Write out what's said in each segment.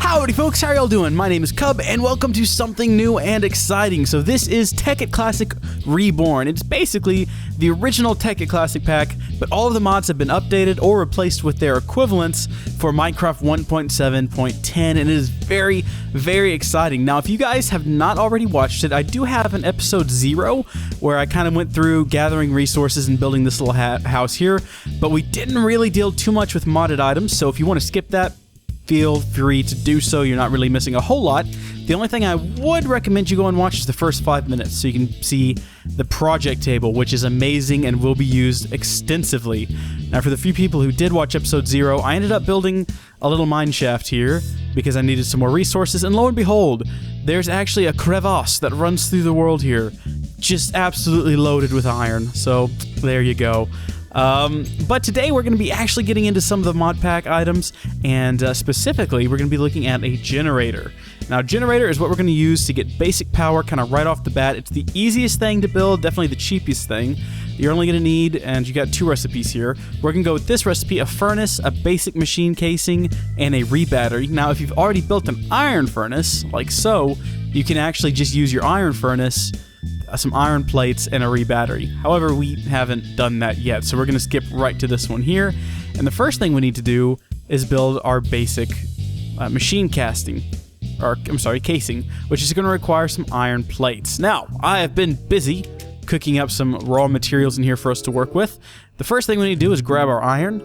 Howdy folks, how are y'all doing? My name is Cub and welcome to something new and exciting. So this is Tekkit Classic Reborn. It's basically the original Tekkit Classic pack, but all of the mods have been updated or replaced with their equivalents for Minecraft 1.7.10, and it is very, very exciting. Now, if you guys have not already watched it, I do have an episode 0 where I kind of went through gathering resources and building this little house here, but we didn't really deal too much with modded items, so if you want to skip that, feel free to do so. You're not really missing a whole lot. The only thing I would recommend you go and watch is the first 5 minutes so you can see the project table, which is amazing and will be used extensively. Now, for the few people who did watch episode 0, I ended up building a little mine shaft here because I needed some more resources, and lo and behold, there's actually a crevasse that runs through the world here, just absolutely loaded with iron. So there you go. But today we're going to be actually getting into some of the Modpack items, and specifically we're going to be looking at a generator. Now, generator is what we're going to use to get basic power kind of right off the bat. It's the easiest thing to build, definitely the cheapest thing. You're only going to need, and you got 2 recipes here. We're going to go with this recipe: a furnace, a basic machine casing, and a rebattery. Now, if you've already built an iron furnace, like so, you can actually just use your iron furnace, some iron plates, and a rebattery. However, we haven't done that yet, so we're going to skip right to this one here. And the first thing we need to do is build our basic machine casing, which is going to require some iron plates. Now, I have been busy cooking up some raw materials in here for us to work with. The first thing we need to do is grab our iron,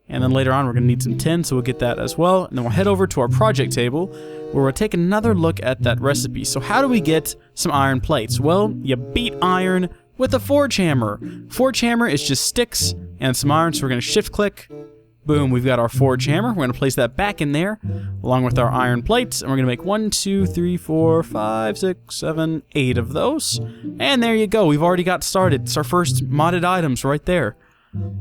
and then later on we're going to need some tin, so we'll get that as well. And then we'll head over to our project table, where we'll take another look at that recipe. So how do we get some iron plates? Well, you beat iron with a forge hammer. Forge hammer is just sticks and some iron, so we're going to shift click. Boom, we've got our forge hammer. We're going to place that back in there along with our iron plates, and we're going to make 1, 2, 3, 4, 5, 6, 7, 8 of those. And there you go. We've already got started. It's our first modded items right there.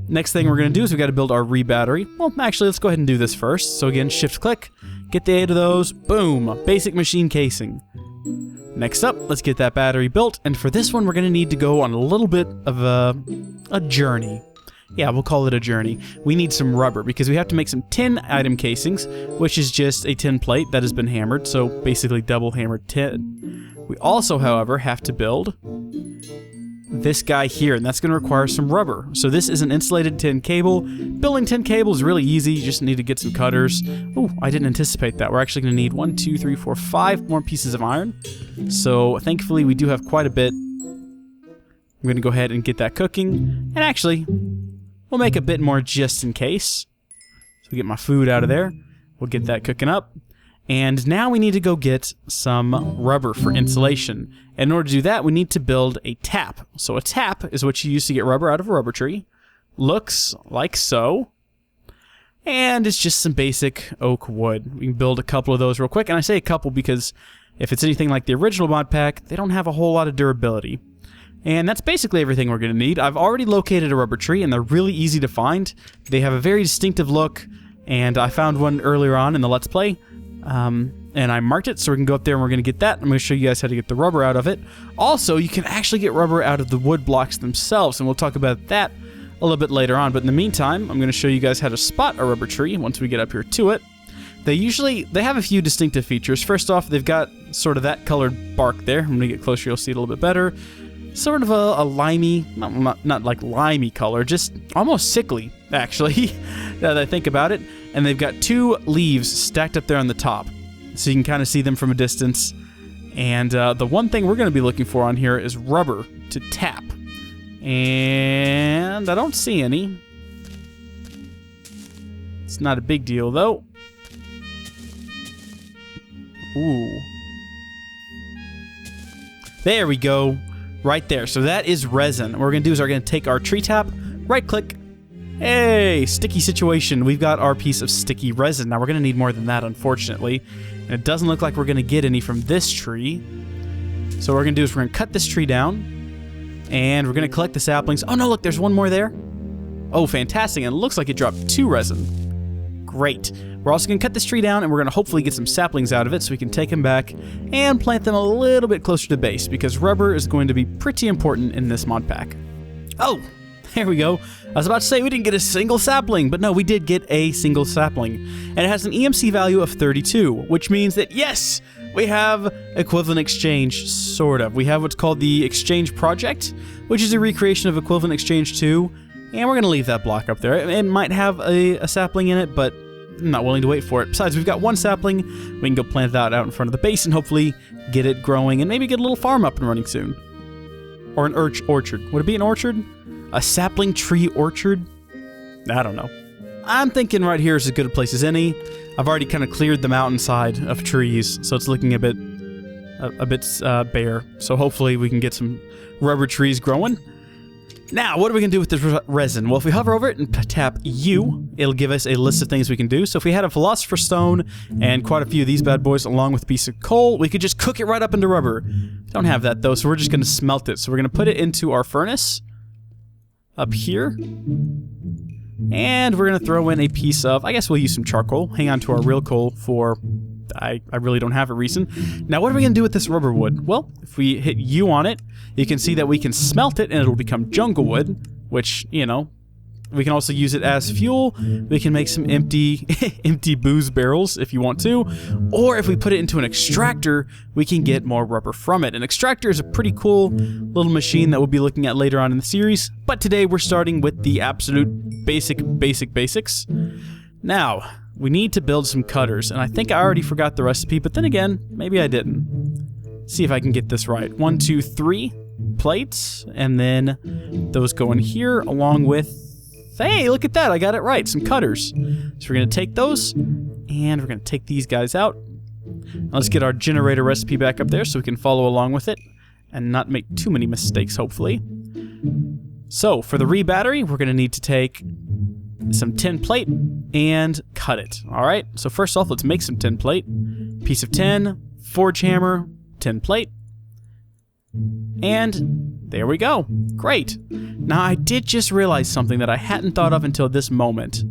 Next thing we're going to do is we've got to build our rebattery. Well, actually, let's go ahead and do this first. So again, shift click, get the 8 of those, boom, basic machine casing. Next up, let's get that battery built, and for this one, we're going to need to go on a little bit of a journey. Yeah, we'll call it a journey. We need some rubber because we have to make some tin item casings, which is just a tin plate that has been hammered, so basically double hammered tin. We also, however, have to build this guy here, and that's going to require some rubber. So this is an insulated tin cable. Building tin cable is really easy. You just need to get some cutters. Oh, I didn't anticipate that. We're actually going to need 1, 2, 3, 4, 5 more pieces of iron. So thankfully we do have quite a bit. I'm going to go ahead and get that cooking, and actually we'll make a bit more just in case. So get my food out of there. We'll get that cooking up. And now we need to go get some rubber for insulation. In order to do that, we need to build a tap. So a tap is what you use to get rubber out of a rubber tree. Looks like so. And it's just some basic oak wood. We can build a couple of those real quick. And I say a couple because if it's anything like the original mod pack, they don't have a whole lot of durability. And that's basically everything we're going to need. I've already located a rubber tree, and they're really easy to find. They have a very distinctive look, and I found one earlier on in the Let's Play. And I marked it, so we can go up there and we're going to get that. I'm going to show you guys how to get the rubber out of it. Also, you can actually get rubber out of the wood blocks themselves, and we'll talk about that a little bit later on. But in the meantime, I'm going to show you guys how to spot a rubber tree once we get up here to it. They have a few distinctive features. First off, they've got sort of that colored bark there. When we get closer, you'll see it a little bit better. Sort of a limey, not like limey color, just almost sickly, actually, now that I think about it. And they've got 2 leaves stacked up there on the top, so you can kind of see them from a distance. And the one thing we're going to be looking for on here is rubber to tap. And I don't see any. It's not a big deal, though. Ooh. There we go. Right there. So that is resin. What we're going to do is we're going to take our tree tap, right click. Hey, sticky situation. We've got our piece of sticky resin. Now we're going to need more than that, unfortunately. And it doesn't look like we're going to get any from this tree. So what we're going to do is we're going to cut this tree down, and we're going to collect the saplings. Oh no, look, there's one more there. Oh, fantastic. And it looks like it dropped 2 resin. Great. We're also going to cut this tree down, and we're going to hopefully get some saplings out of it so we can take them back and plant them a little bit closer to base, because rubber is going to be pretty important in this mod pack. Oh, There we go. I was about to say we didn't get a single sapling, but no, we did get a single sapling. And it has an EMC value of 32, which means that, yes, we have equivalent exchange, sort of. We have what's called the Exchange Project, which is a recreation of Equivalent Exchange 2, and we're going to leave that block up there. It might have a sapling in it, but I'm not willing to wait for it. Besides, we've got one sapling. We can go plant that out in front of the base and hopefully get it growing and maybe get a little farm up and running soon. Or an orchard. Would it be an orchard? A sapling tree orchard? I don't know. I'm thinking right here is as good a place as any. I've already kind of cleared the mountainside of trees, so it's looking a bit bare. So hopefully we can get some rubber trees growing. Now, what are we going to do with this resin? Well, if we hover over it and tap U, it'll give us a list of things we can do. So if we had a Philosopher's Stone and quite a few of these bad boys along with a piece of coal, we could just cook it right up into rubber. Don't have that, though, so we're just going to smelt it. So we're going to put it into our furnace up here. And we're going to throw in a piece of, I guess we'll use some charcoal. Hang on to our real coal for, I really don't have a reason. Now, what are we going to do with this rubber wood? Well, if we hit U on it, you can see that we can smelt it and it'll become jungle wood, which, you know, we can also use it as fuel. We can make some empty booze barrels if you want to. Or if we put it into an extractor, we can get more rubber from it. An extractor is a pretty cool little machine that we'll be looking at later on in the series. But today we're starting with the absolute basics. Now, we need to build some cutters. And I think I already forgot the recipe, but then again, maybe I didn't. See if I can get this right. 1, 2, 3 plates. And then those go in here along with... Hey, look at that. I got it right. Some cutters. So we're going to take those, and we're going to take these guys out. Now let's get our generator recipe back up there so we can follow along with it and not make too many mistakes, hopefully. So, for the re-battery, we're going to need to take some tin plate and cut it. Alright, so first off, let's make some tin plate. Piece of tin, forge hammer, tin plate. And there we go. Great. Now, I did just realize something that I hadn't thought of until this moment.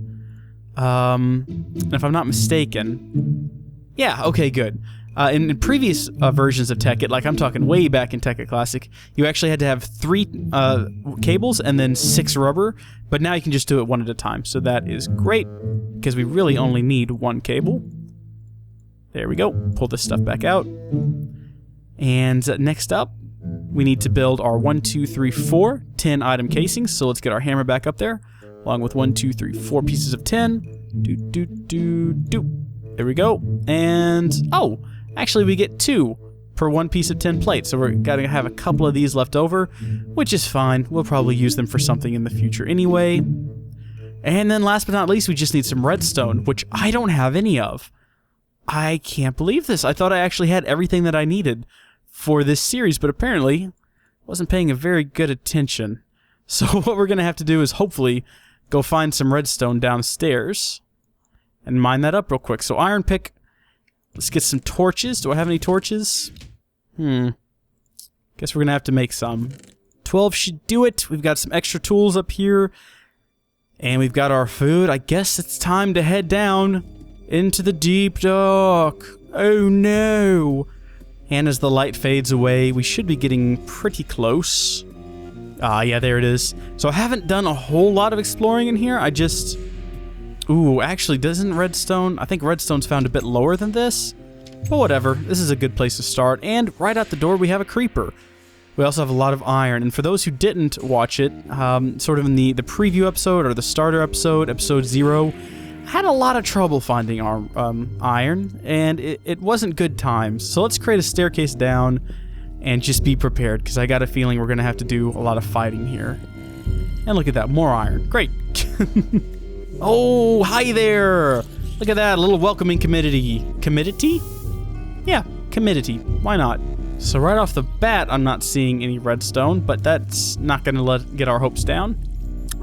If I'm not mistaken... Yeah, okay, good. In previous versions of Tekkit, like I'm talking way back in Tekkit Classic, you actually had to have 3 cables and then 6 rubber, but now you can just do it one at a time. So that is great, because we really only need 1 cable. There we go. Pull this stuff back out. And next up, we need to build our 1, 2, 3, 4 tin item casings. So let's get our hammer back up there, along with 1, 2, 3, 4 pieces of tin. There we go. And, oh, actually we get 2 per 1 piece of tin plate. So we're gotta have a couple of these left over, which is fine. We'll probably use them for something in the future anyway. And then last but not least, we just need some redstone, which I don't have any of. I can't believe this. I thought I actually had everything that I needed for this series, but apparently wasn't paying a very good attention. So what we're going to have to do is hopefully go find some redstone downstairs and mine that up real quick. So iron pick. Let's get some torches. Do I have any torches? Guess we're going to have to make some. 12 should do it. We've got some extra tools up here. And we've got our food. I guess it's time to head down into the deep dark. Oh no. And as the light fades away, we should be getting pretty close. Ah, yeah, there it is. So I haven't done a whole lot of exploring in here. I just... Ooh, actually, doesn't redstone... I think redstone's found a bit lower than this. But whatever. This is a good place to start. And right out the door, we have a creeper. We also have a lot of iron. And for those who didn't watch it, sort of in the preview episode or the starter episode, episode 0... I had a lot of trouble finding our iron, and it wasn't good times. So let's create a staircase down and just be prepared, because I got a feeling we're going to have to do a lot of fighting here. And look at that, more iron. Great. Oh, hi there. Look at that, a little welcoming community. Community? Yeah, community. Why not? So right off the bat, I'm not seeing any redstone, but that's not going to get our hopes down.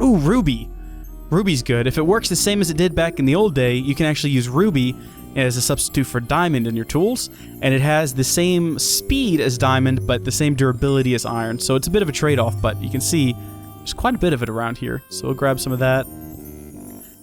Ooh, ruby. Ruby's good. If it works the same as it did back in the old day, you can actually use ruby as a substitute for diamond in your tools, and it has the same speed as diamond, but the same durability as iron, so it's a bit of a trade-off, but you can see there's quite a bit of it around here, so we'll grab some of that.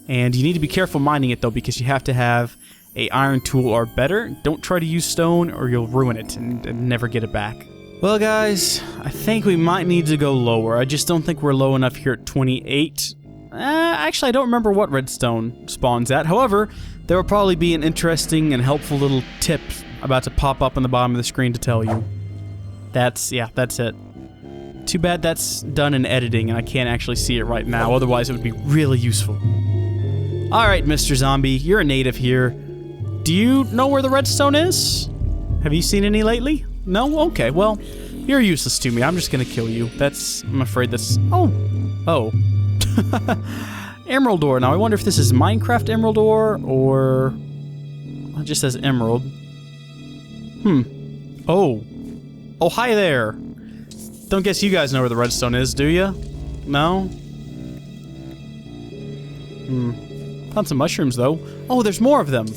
And you need to be careful mining it, though, because you have to have a iron tool or better. Don't try to use stone, or you'll ruin it and never get it back. Well, guys, I think we might need to go lower. I just don't think we're low enough here at 28. Actually, I don't remember what redstone spawns at. However, there will probably be an interesting and helpful little tip about to pop up on the bottom of the screen to tell you. That's it. Too bad that's done in editing and I can't actually see it right now, otherwise it would be really useful. Alright, Mr. Zombie, you're a native here. Do you know where the redstone is? Have you seen any lately? No? Okay, well, you're useless to me. I'm just gonna kill you. I'm afraid that's... Oh. Emerald ore. Now, I wonder if this is Minecraft emerald ore, or... It just says emerald. Oh. Oh, hi there. Don't guess you guys know where the redstone is, do you? No? Found some mushrooms, though. Oh, there's more of them.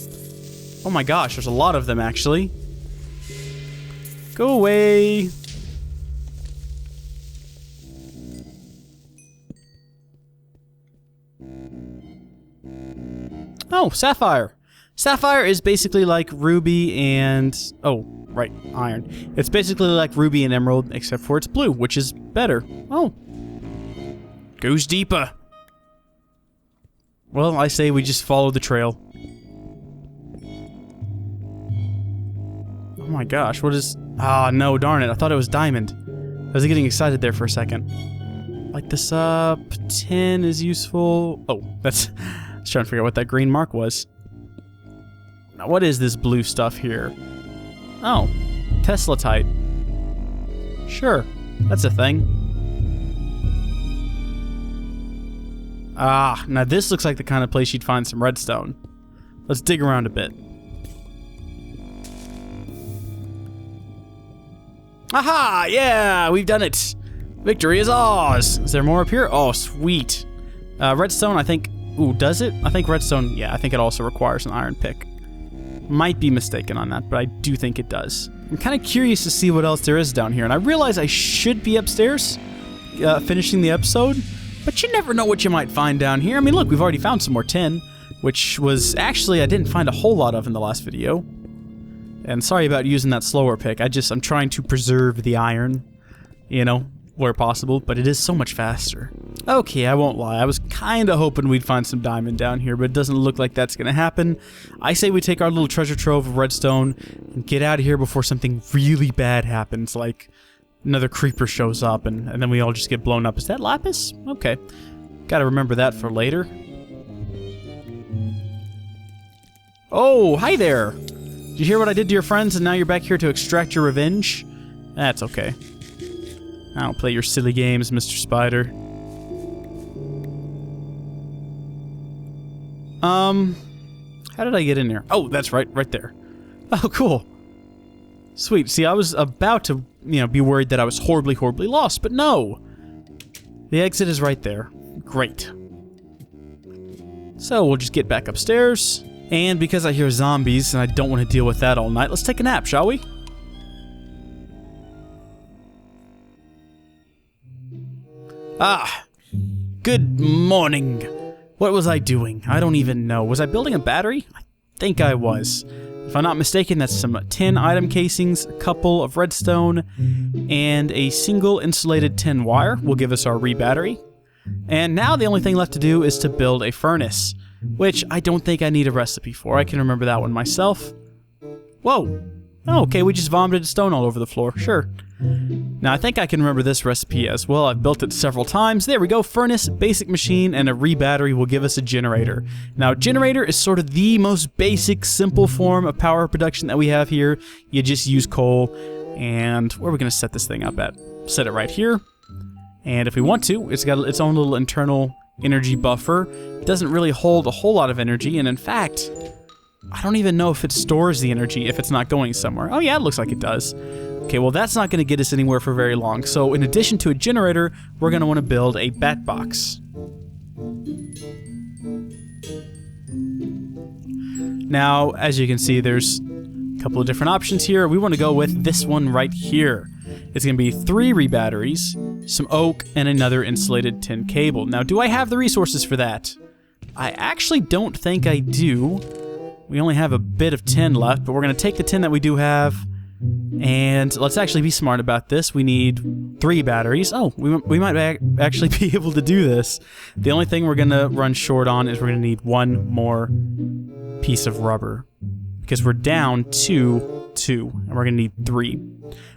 Oh my gosh, there's a lot of them, actually. Go away. Oh, sapphire. Sapphire is basically like ruby and... Oh, right, iron. It's basically like ruby and emerald, except for it's blue, which is better. Oh. Goes deeper. Well, I say we just follow the trail. Oh my gosh, what is... Ah, no, darn it. I thought it was diamond. I was getting excited there for a second. Light this up. 10 is useful. Oh, that's... I was trying to figure out what that green mark was. Now, what is this blue stuff here? Oh, Teslatite. Sure, that's a thing. Ah, now this looks like the kind of place you'd find some redstone. Let's dig around a bit. Aha! Yeah, we've done it! Victory is ours! Is there more up here? Oh, sweet. Redstone, I think... Ooh, does it? I think redstone... Yeah, I think it also requires an iron pick. Might be mistaken on that, but I do think it does. I'm kind of curious to see what else there is down here, and I realize I should be upstairs, finishing the episode, but you never know what you might find down here. I mean, look, we've already found some more tin, which was actually I didn't find a whole lot of in the last video. And sorry about using that slower pick. I'm trying to preserve the iron, you know, where possible, but it is so much faster. Okay, I won't lie. I was kind of hoping we'd find some diamond down here, but it doesn't look like that's going to happen. I say we take our little treasure trove of redstone and get out of here before something really bad happens, like another creeper shows up and then we all just get blown up. Is that lapis? Okay. Gotta remember that for later. Oh, hi there! Did you hear what I did to your friends and now you're back here to extract your revenge? That's okay. I don't play your silly games, Mr. Spider. How did I get in here? Oh, that's right there. Oh, cool. Sweet. See, I was about to, be worried that I was horribly, horribly lost, but no. The exit is right there. Great. So, we'll just get back upstairs. And because I hear zombies and I don't want to deal with that all night, let's take a nap, shall we? Ah, good morning. What was I doing? I don't even know. Was I building a battery? I think I was. If I'm not mistaken, that's some tin item casings, a couple of redstone, and a single insulated tin wire will give us our re-battery. And now the only thing left to do is to build a furnace, which I don't think I need a recipe for. I can remember that one myself. Whoa. Oh, okay, we just vomited stone all over the floor. Sure. Now, I think I can remember this recipe as well. I've built it several times. There we go. Furnace, basic machine, and a re-battery will give us a generator. Now, generator is sort of the most basic, simple form of power production that we have here. You just use coal. And where are we going to set this thing up at? Set it right here. And if we want to, it's got its own little internal energy buffer. It doesn't really hold a whole lot of energy. And in fact, I don't even know if it stores the energy if it's not going somewhere. Oh yeah, it looks like it does. Okay, well that's not going to get us anywhere for very long. So in addition to a generator, we're going to want to build a bat box. Now, as you can see, there's a couple of different options here. We want to go with this one right here. It's going to be 3 re-batteries, some oak, and another insulated tin cable. Now, do I have the resources for that? I actually don't think I do. We only have a bit of tin left, but we're going to take the tin that we do have, And let's actually be smart about this. We need 3 batteries. Oh, we might actually be able to do this. The only thing we're going to run short on is we're going to need 1 more piece of rubber. Because we're down to 2, and we're going to need 3.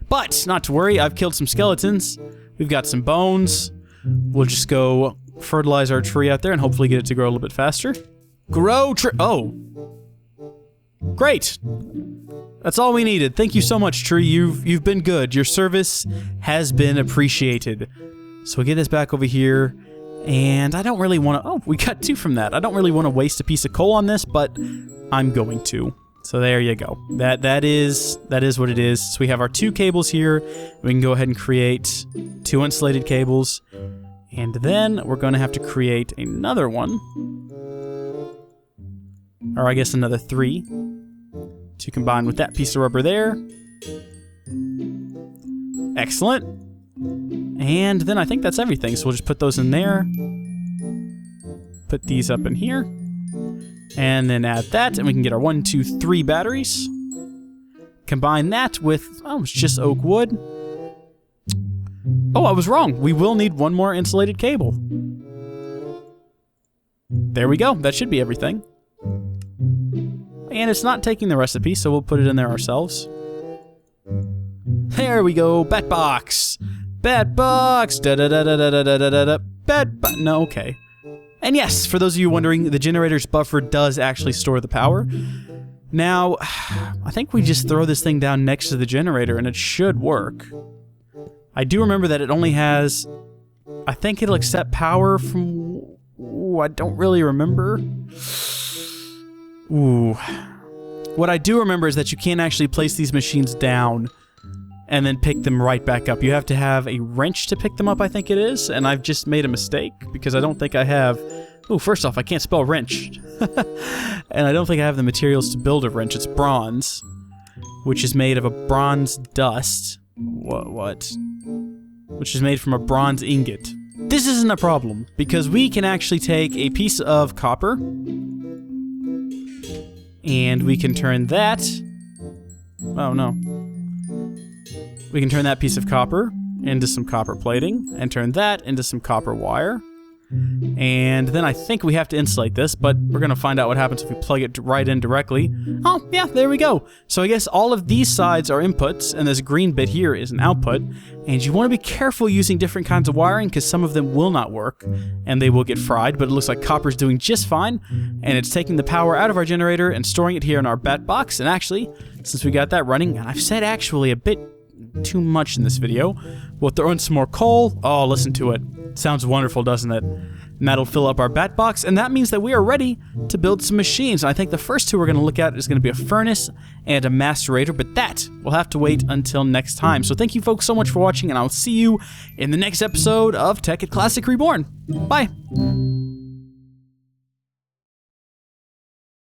But, not to worry, I've killed some skeletons. We've got some bones. We'll just go fertilize our tree out there and hopefully get it to grow a little bit faster. Grow tree. Oh. Great. That's all we needed. Thank you so much, tree. You've been good. Your service has been appreciated. So we'll get this back over here. And I don't really want to... Oh, we got 2 from that. I don't really want to waste a piece of coal on this, but I'm going to. So there you go. That is what it is. So we have our 2 cables here. We can go ahead and create 2 insulated cables. And then we're going to have to create another one. Or I guess another 3. To combine with that piece of rubber there. Excellent. And then I think that's everything. So we'll just put those in there. Put these up in here. And then add that, and we can get our 1, 2, 3 batteries. Combine that with, oh, it's just oak wood. Oh, I was wrong. We will need 1 more insulated cable. There we go. That should be everything. And it's not taking the recipe, so we'll put it in there ourselves. There we go. Bat box. Bat box. Da-da-da-da-da-da-da-da-da. Bat box. No, okay. And yes, for those of you wondering, the generator's buffer does actually store the power. Now, I think we just throw this thing down next to the generator and it should work. I do remember that it only has... I think it'll accept power from... Ooh, I don't really remember. Ooh. What I do remember is that you can't actually place these machines down and then pick them right back up. You have to have a wrench to pick them up, I think it is, and I've just made a mistake because I don't think I have... Ooh, first off, I can't spell wrench. And I don't think I have the materials to build a wrench. It's bronze, which is made of a bronze dust. What? Which is made from a bronze ingot. This isn't a problem, because we can actually take a piece of copper, and we can turn that... Oh, no. We can turn that piece of copper into some copper plating, and turn that into some copper wire. And then I think we have to insulate this, but we're going to find out what happens if we plug it right in directly. Oh, yeah, there we go. So I guess all of these sides are inputs, and this green bit here is an output. And you want to be careful using different kinds of wiring, because some of them will not work, and they will get fried, but it looks like copper's doing just fine, and it's taking the power out of our generator and storing it here in our bat box. And actually, since we got that running, and I've said actually a bit too much in this video, we'll throw in some more coal. Oh, listen to it. Sounds wonderful, doesn't it? And that'll fill up our bat box, and that means that we are ready to build some machines. And I think the first 2 we're going to look at is going to be a furnace and a macerator, but that will have to wait until next time. So thank you folks so much for watching, and I'll see you in the next episode of Tekkit Classic Reborn. Bye!